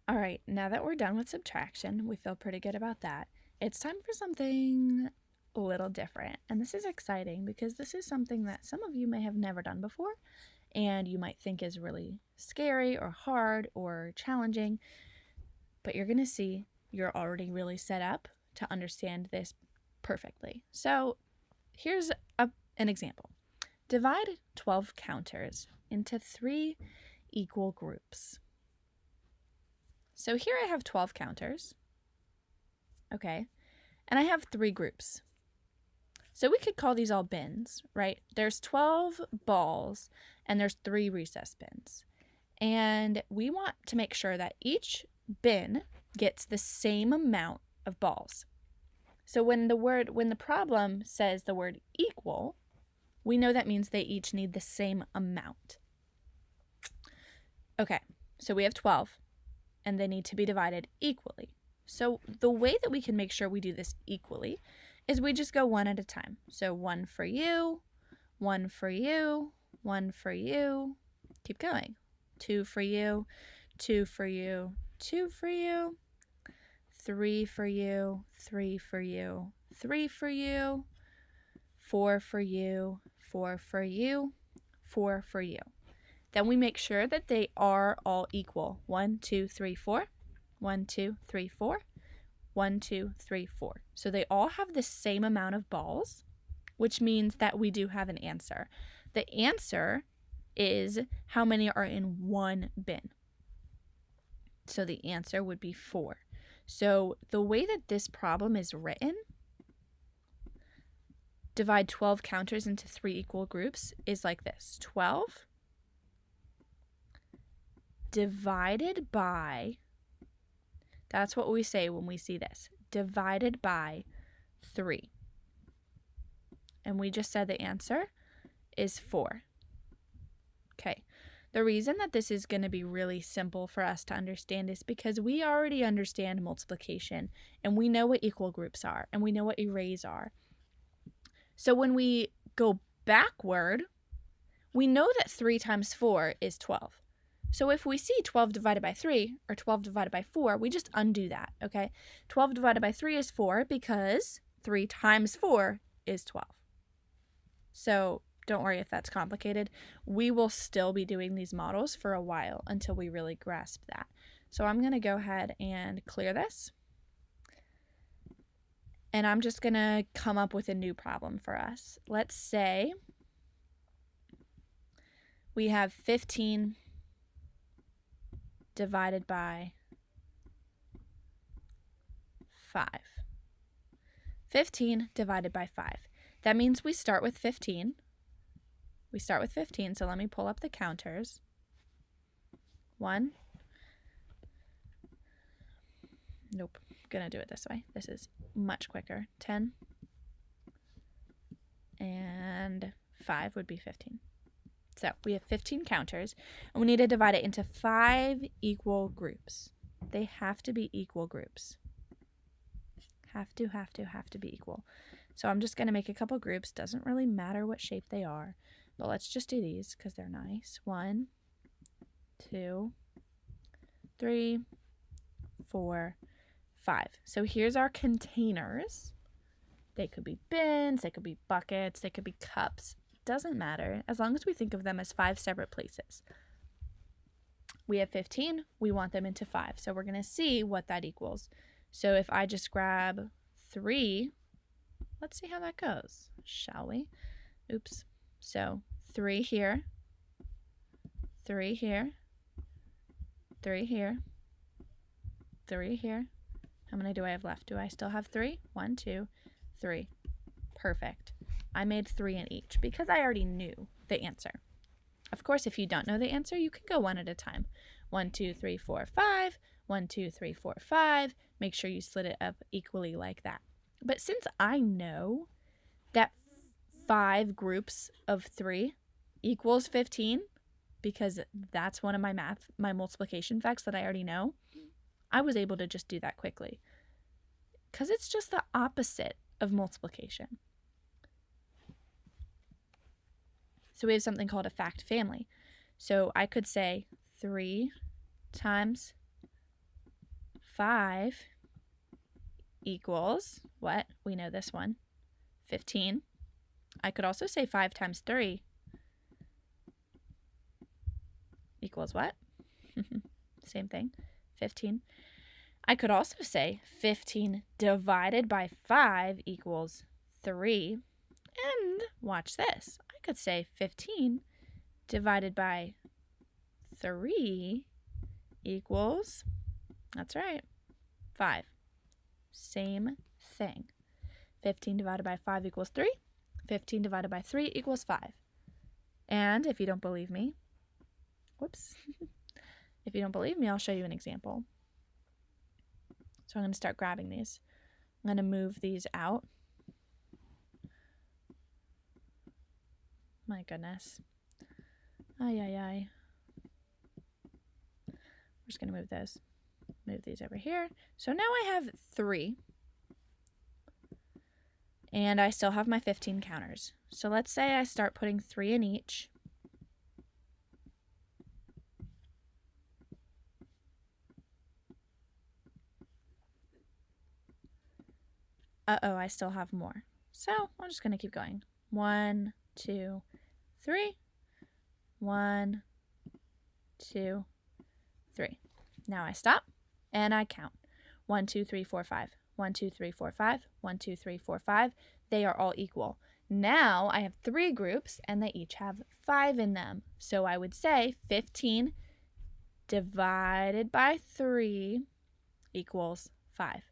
All right, now that we're done with subtraction, we feel pretty good about that. It's time for something a little different. And this is exciting because this is something that some of you may have never done before and you might think is really scary or hard or challenging. But you're going to see you're already really set up to understand this perfectly. So here's an example. Divide 12 counters into 3 equal groups. So here I have 12 counters, okay, and I have 3 groups. So we could call these all bins, right? There's 12 balls and there's 3 recess bins. And we want to make sure that each bin gets the same amount of balls. So when the problem says the word equal, we know that means they each need the same amount. Okay, so we have 12 and they need to be divided equally. So the way that we can make sure we do this equally is we just go one at a time. So 1 for you, 1 for you, 1 for you. Keep going. 2 for you, 2 for you, 2 for you, 3 for you, 3 for you, 3 for you, 4 for you, 4 for you, 4 for you. Then we make sure that they are all equal. 1, 2, 3, 4. 1, 2, 3, 4. 1, 2, 3, 4. So they all have the same amount of balls, which means that we do have an answer. The answer is how many are in one bin. So the answer would be 4. So the way that this problem is written, divide 12 counters into 3 equal groups, is like this. 12 divided by, that's what we say when we see this, divided by 3. And we just said the answer is 4. Okay. The reason that this is going to be really simple for us to understand is because we already understand multiplication and we know what equal groups are and we know what arrays are. So when we go backward, we know that 3 times 4 is 12. So if we see 12 divided by 3 or 12 divided by 4, we just undo that, okay? 12 divided by 3 is 4 because 3 times 4 is 12. So don't worry if that's complicated. We will still be doing these models for a while until we really grasp that. So I'm going to go ahead and clear this. And I'm just going to come up with a new problem for us. Let's say we have 15 divided by 5. 15 divided by 5. That means we start with 15. We start with 15, so let me pull up the counters. 1. Nope, gonna do it this way. This is much quicker. 10. And 5 would be 15. So we have 15 counters, and we need to divide it into 5 equal groups. They have to be equal groups. Have to be equal. So I'm just going to make a couple groups. Doesn't really matter what shape they are, but let's just do these because they're nice. 1, 2, 3, 4, 5. So here's our containers. They could be bins, they could be buckets, they could be cups. Doesn't matter as long as we think of them as 5 separate places. We have 15. We want them into 5. So we're going to see what that equals. So if I just grab 3, let's see how that goes, shall we? Oops. So 3 here, 3 here, 3 here, 3 here. How many do I have left? Do I still have 3? 1, 2, 3. Perfect. I made 3 in each because I already knew the answer. Of course, if you don't know the answer, you can go one at a time. 1, 2, 3, 4, 5. 1, 2, 3, 4, 5. Make sure you split it up equally like that. But since I know that 5 groups of 3 equals 15, because that's one of my multiplication facts that I already know, I was able to just do that quickly. Because it's just the opposite of multiplication. So we have something called a fact family. So I could say 3 times 5 equals what? We know this one. 15. I could also say 5 times 3 equals what? Same thing. 15. I could also say 15 divided by 5 equals 3. And watch this. I could say 15 divided by 3 equals, that's right, 5. Same thing. 15 divided by 5 equals 3. 15 divided by 3 equals 5. And if you don't believe me, whoops. If you don't believe me, I'll show you an example. So I'm going to start grabbing these. I'm going to move these out. My goodness. Ay, ay, ay. We're just going to move those. Move these over here. So now I have 3. And I still have my 15 counters. So let's say I start putting 3 in each. Uh-oh, I still have more. So I'm just going to keep going. 1, 2, 3. 1, 2, 3. Now I stop and I count. 1, 2, 3, 4, 5. 1, 2, 3, 4, 5. 1, 2, 3, 4, 5. They are all equal. Now I have 3 groups and they each have 5 in them. So I would say 15 divided by 3 equals 5.